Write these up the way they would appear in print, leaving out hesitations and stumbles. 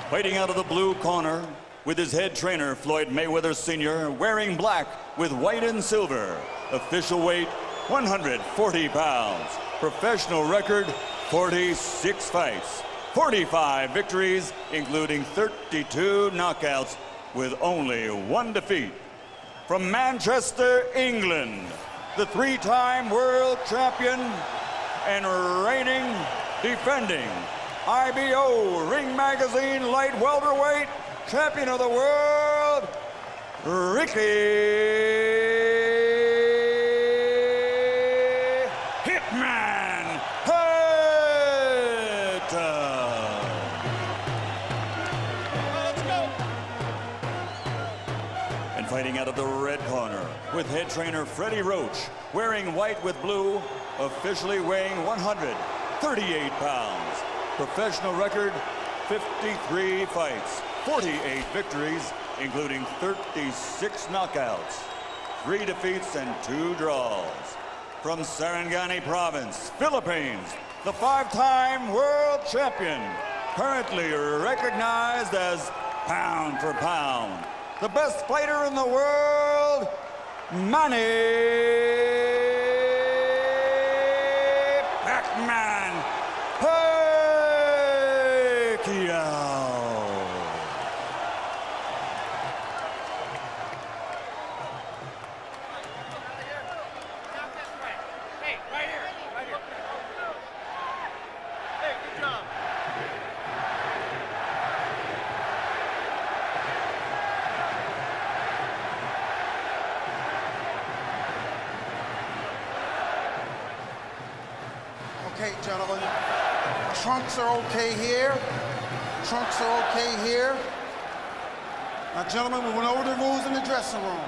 Fighting out of the blue corner with his head trainer, Floyd Mayweather Sr., wearing black with white and silver. Official weight, 140 pounds. Professional record, 46 fights. 45 victories, including 32 knockouts, with only one defeat. From Manchester, England, the three-time world champion and reigning, defending IBO Ring Magazine light welterweight champion of the world, Ricky Hitman Hatton. Let's go. And fighting out of the red corner with head trainer Freddie Roach, wearing white with blue, officially weighing 138 pounds. Professional record, 53 fights, 48 victories, including 36 knockouts, 3 defeats and 2 draws. From Sarangani Province, Philippines, the 5-time world champion, currently recognized as pound for pound, the best fighter in the world, Manny Pacquiao. Hey, right here. Hey, good job. Okay, gentlemen, trunks are okay here. Trunks are okay here. Now, gentlemen, we went over the rules in the dressing room.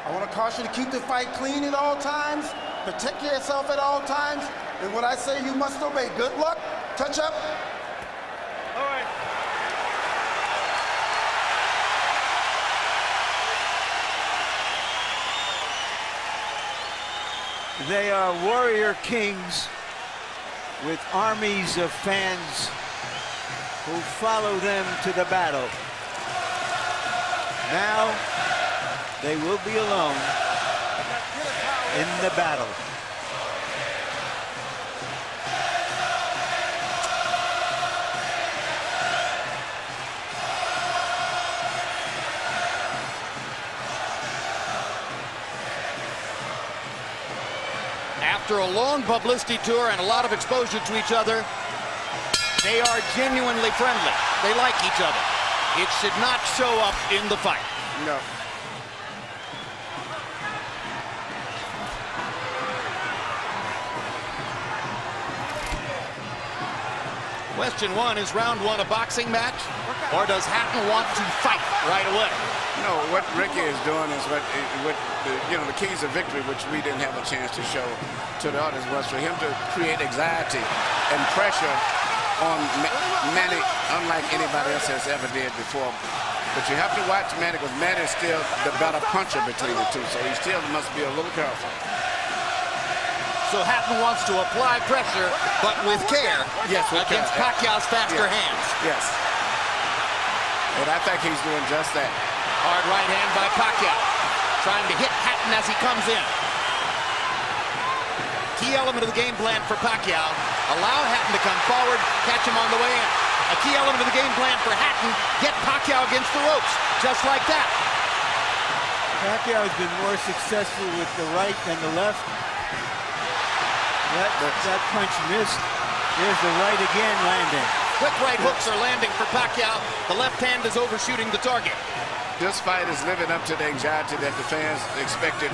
I want to caution you to keep the fight clean at all times, protect yourself at all times, and what I say you must obey. Good luck. Touch up. All right. They are warrior kings with armies of fans who follow them to the battle. Now they will be alone in the battle. After a long publicity tour and a lot of exposure to each other, they are genuinely friendly. They like each other. It should not show up in the fight. No. Question one, is round one a boxing match? Or does Hatton want to fight right away? No, what Ricky is doing is what the keys of victory, which we didn't have a chance to show to the audience, was for him to create anxiety and pressure on Manny, unlike anybody else has ever did before. But you have to watch Manny, because Manny is still the better puncher between the two, so he still must be a little careful. So Hatton wants to apply pressure, but with care, yes, against Pacquiao's faster hands. Yes. And I think he's doing just that. Hard right hand by Pacquiao, trying to hit Hatton as he comes in. Key element of the game plan for Pacquiao, allow Hatton to come forward, catch him on the way in. A key element of the game plan for Hatton, get Pacquiao against the ropes, just like that. Pacquiao has been more successful with the right than the left. That punch missed. There's the right again landing. Quick right hooks are landing for Pacquiao. The left hand is overshooting the target. This fight is living up to the anxiety that the fans expected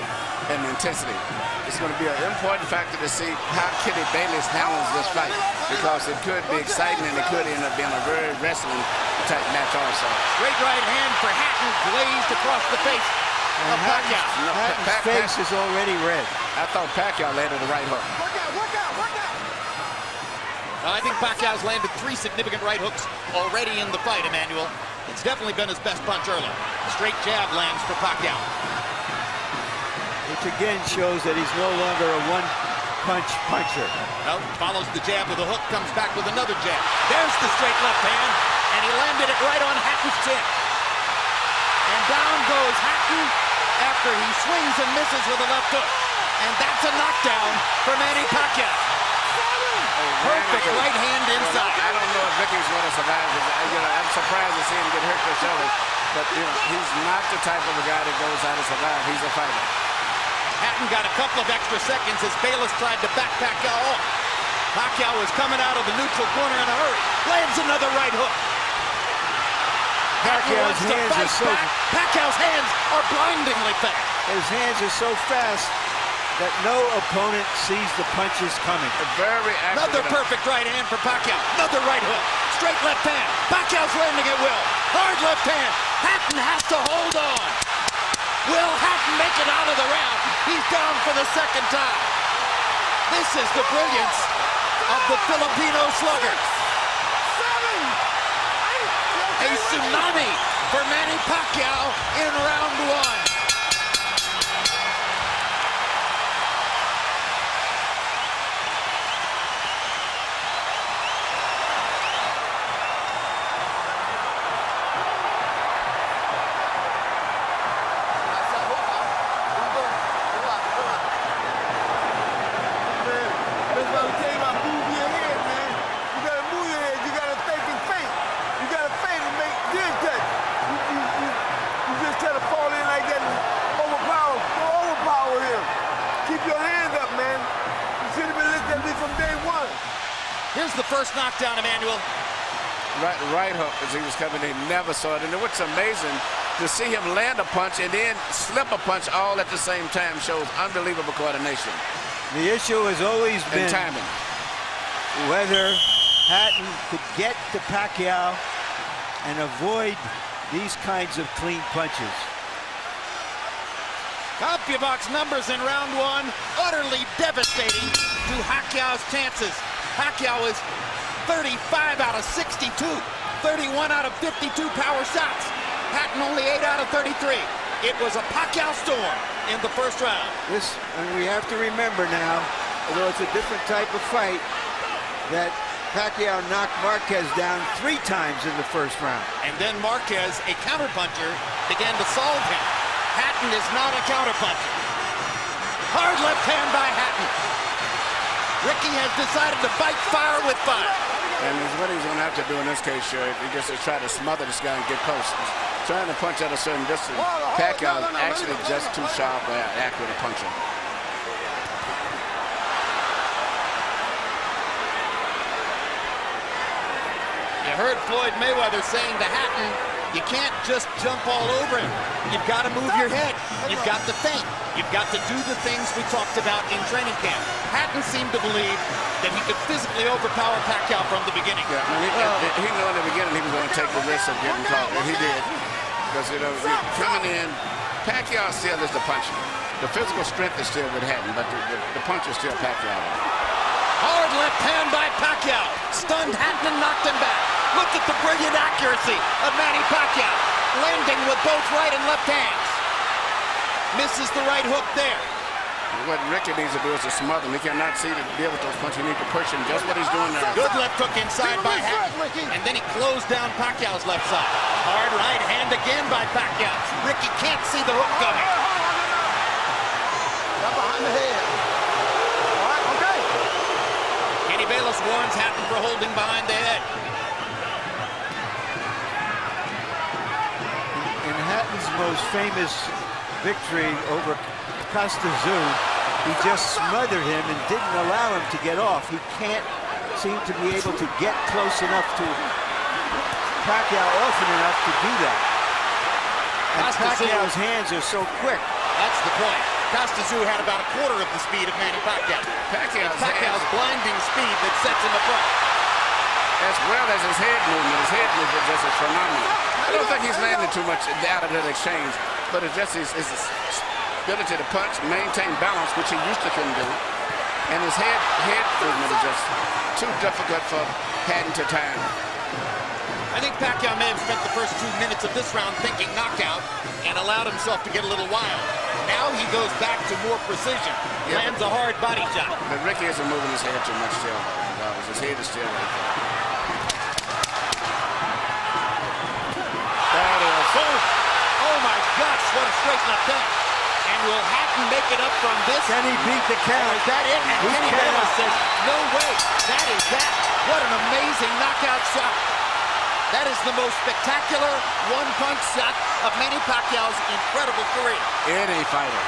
and the intensity. It's going to be an important factor to see how Kenny Bayless handles this fight, because it could be exciting and it could end up being a very wrestling type match also. Great right hand for Hatton, glazed across the face of Pacquiao. Hatton's face is already red. I thought Pacquiao landed the right hook. Work out. I think Pacquiao's landed 3 significant right hooks already in the fight, Emmanuel. It's definitely been his best punch early. Straight jab lands for Pacquiao. Which again shows that he's no longer a one-punch puncher. No, follows the jab with a hook, comes back with another jab. There's the straight left hand, and he landed it right on Hatton's chin. And down goes Hatton after he swings and misses with a left hook. And that's a knockdown for Manny Pacquiao. Perfect right hand inside. I don't know if Ricky's going to survive. I'm surprised to see him get hurt for shoulders. But he's not the type of a guy that goes out to survive. He's a fighter. Hatton got a couple of extra seconds as Bayless tried to back Pacquiao off. Pacquiao was coming out of the neutral corner in a hurry. Lands another right hook. Pacquiao's hands are so Pacquiao's hands are blindingly fast. His hands are so fast that no opponent sees the punches coming. Very accurate. Another perfect right hand for Pacquiao. Another right hook. Straight left hand. Pacquiao's landing at will. Hard left hand. Hatton has to hold on. Will Hatton make it out of the round? He's down for the second time. This is the brilliance of the Filipino slugger. A tsunami for Manny Pacquiao in round one. Here's the first knockdown, Emmanuel. Right hook as he was coming in, never saw it. And what's amazing, to see him land a punch and then slip a punch all at the same time shows unbelievable coordination. The issue has always been timing. Whether Hatton could get to Pacquiao and avoid these kinds of clean punches. CompuBox numbers in round one, utterly devastating to Pacquiao's chances. Pacquiao is 35 out of 62, 31 out of 52 power shots. Hatton only 8 out of 33. It was a Pacquiao storm in the first round. And we have to remember now, although it's a different type of fight, that Pacquiao knocked Marquez down 3 times in the first round. And then Marquez, a counterpuncher, began to solve him. Hatton is not a counterpuncher. Hard left hand by Hatton. Ricky has decided to fight fire with fire. And what he's going to have to do in this case, sure, he just to try to smother this guy and get close. He's trying to punch at a certain distance. Pacquiao is actually just too sharp or accurate a puncher. You heard Floyd Mayweather saying to Hatton, you can't just jump all over him. You've got to move your head. You've got to think. You've got to do the things we talked about in training camp. Hatton seemed to believe that he could physically overpower Pacquiao from the beginning. Yeah, he knew in the beginning he was going to take the risk of getting caught, and he did. Because, coming in, Pacquiao still is the puncher. The physical strength is still with Hatton, but the punch is still Pacquiao. Hard left hand by Pacquiao. Stunned Hatton and knocked him back. Look at the brilliant accuracy of Manny Pacquiao. Landing with both right and left hands. Misses the right hook there. What Ricky needs to do is to smother him. He cannot see to deal with those punches. He needs to push him. Just what he's doing now. Good left hook inside by Hatton. And then he closed down Pacquiao's left side. Hard right hand again by Pacquiao. Ricky can't see the hook coming. Behind the head. All right, okay. Kenny Bayless warns Hatton for holding behind the head. In Hatton's most famous victory over Costa-Zoo, he just smothered him and didn't allow him to get off. He can't seem to be able to get close enough to Pacquiao often enough to do that. And Pacquiao's hands are so quick. That's the point. Costa-Zoo had about a quarter of the speed of Manny Pacquiao. Pacquiao's blinding speed that sets him apart. As well as his head movement. His head movement just is phenomenal. I don't think he's landed too much out of that exchange, but it's just his ability to punch, maintain balance, which he used to couldn't do. And his head movement is just too difficult for Hatton to time. I think Pacquiao may have spent the first 2 minutes of this round thinking knockout and allowed himself to get a little wild. Now he goes back to more precision. Lands a hard body shot. But Ricky isn't moving his head too much still. His head is still right there. right left hand. And will Hatton make it up from this? Can he beat the count? Is that it? And He Kenny cannot. Bayless says, no way. That is that. What an amazing knockout shot. That is the most spectacular one-punch shot of Manny Pacquiao's incredible career. Any fighter.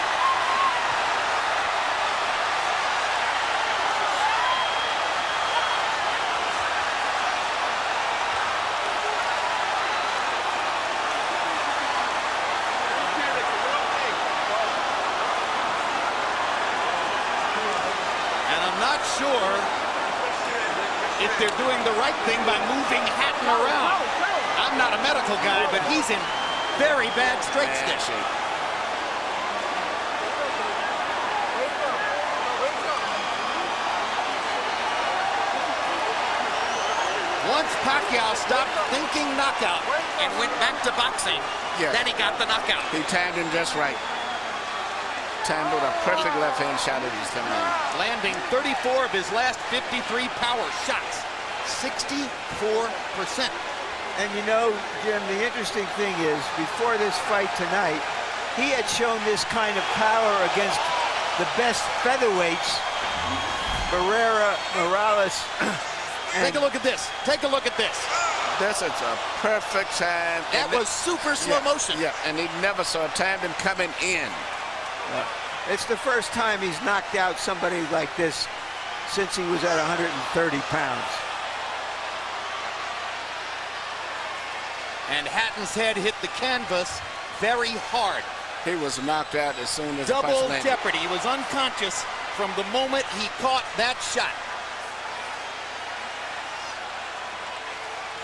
And I'm not sure if they're doing the right thing by moving Hatton around. I'm not a medical guy, but he's in very bad straight stick. Once Pacquiao stopped thinking knockout and went back to boxing, then he got the knockout. He timed him just right. Timed with a perfect left hand shot as he's coming in. Landing 34 of his last 53 power shots. 64%. And you know, Jim, the interesting thing is, before this fight tonight, he had shown this kind of power against the best featherweights, Morales. Take a look at this. Take a look at this. That's a perfect time. That was super slow motion. Yeah, and he never saw timed him coming in. It's the first time he's knocked out somebody like this since he was at 130 pounds. And Hatton's head hit the canvas very hard. He was knocked out as soon as the punch Double landed. jeopardy. He was unconscious from the moment he caught that shot.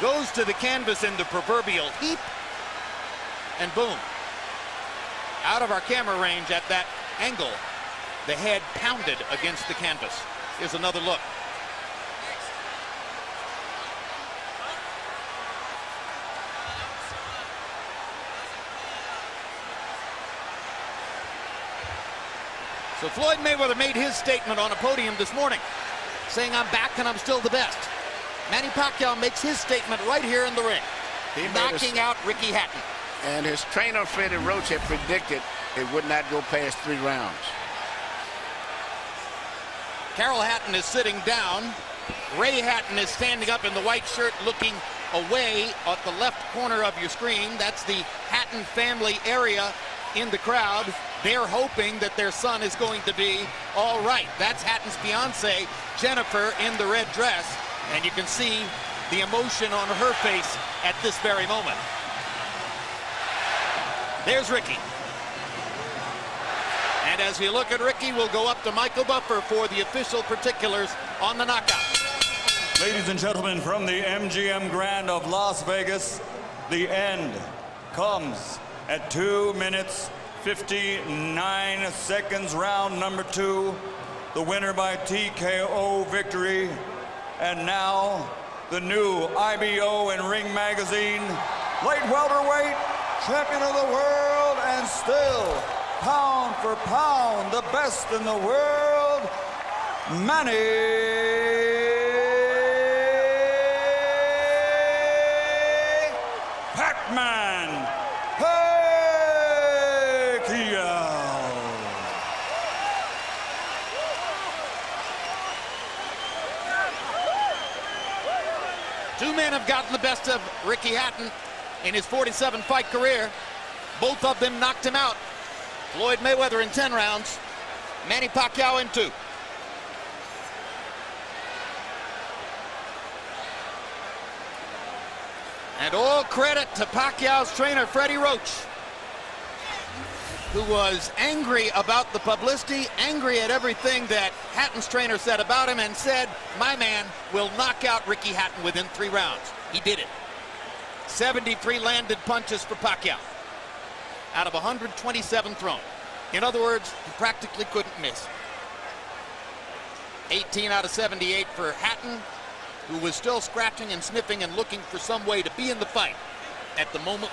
Goes to the canvas in the proverbial heap, and boom. Out of our camera range at that angle, the head pounded against the canvas. Here's another look. So Floyd Mayweather made his statement on a podium this morning, saying, I'm back and I'm still the best. Manny Pacquiao makes his statement right here in the ring, knocking out Ricky Hatton. And his trainer, Freddie Roach, had predicted it would not go past 3 rounds. Carol Hatton is sitting down. Ray Hatton is standing up in the white shirt looking away at the left corner of your screen. That's the Hatton family area in the crowd. They're hoping that their son is going to be all right. That's Hatton's fiance, Jennifer, in the red dress. And you can see the emotion on her face at this very moment. There's Ricky. And as we look at Ricky, we'll go up to Michael Buffer for the official particulars on the knockout. Ladies and gentlemen, from the MGM Grand of Las Vegas, the end comes at 2 minutes, 59 seconds, round number 2. The winner by TKO victory. And now, the new IBO and Ring Magazine light welterweight champion of the world, and still, pound for pound, the best in the world, Manny Pac-Man Pacquiao. Two men have gotten the best of Ricky Hatton in his 47-fight career. Both of them knocked him out. Floyd Mayweather in 10 rounds, Manny Pacquiao in 2. And all credit to Pacquiao's trainer, Freddie Roach, who was angry about the publicity, angry at everything that Hatton's trainer said about him, and said, my man will knock out Ricky Hatton within 3 rounds. He did it. 73 landed punches for Pacquiao out of 127 thrown. In other words, he practically couldn't miss. 18 out of 78 for Hatton, who was still scratching and sniffing and looking for some way to be in the fight at the moment when